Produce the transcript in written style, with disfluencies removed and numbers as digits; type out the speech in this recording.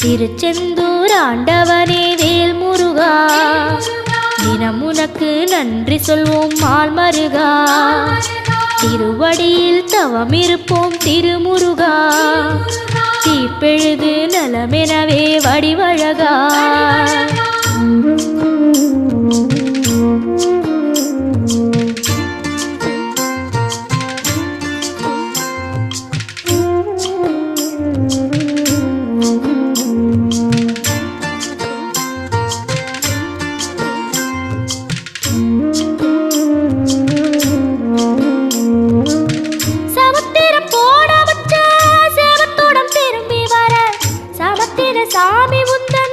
திருச்செந்தூர் ஆண்டவனே வேல் முருகா, தினம் உனக்கு நன்றி சொல்வோம் மால் மருகா. திருவடியில் தவம் இருப்போம் திருமுருகா, தீப்பெழுது நலமெனவே வடிவழகா. சாமி உந்தன்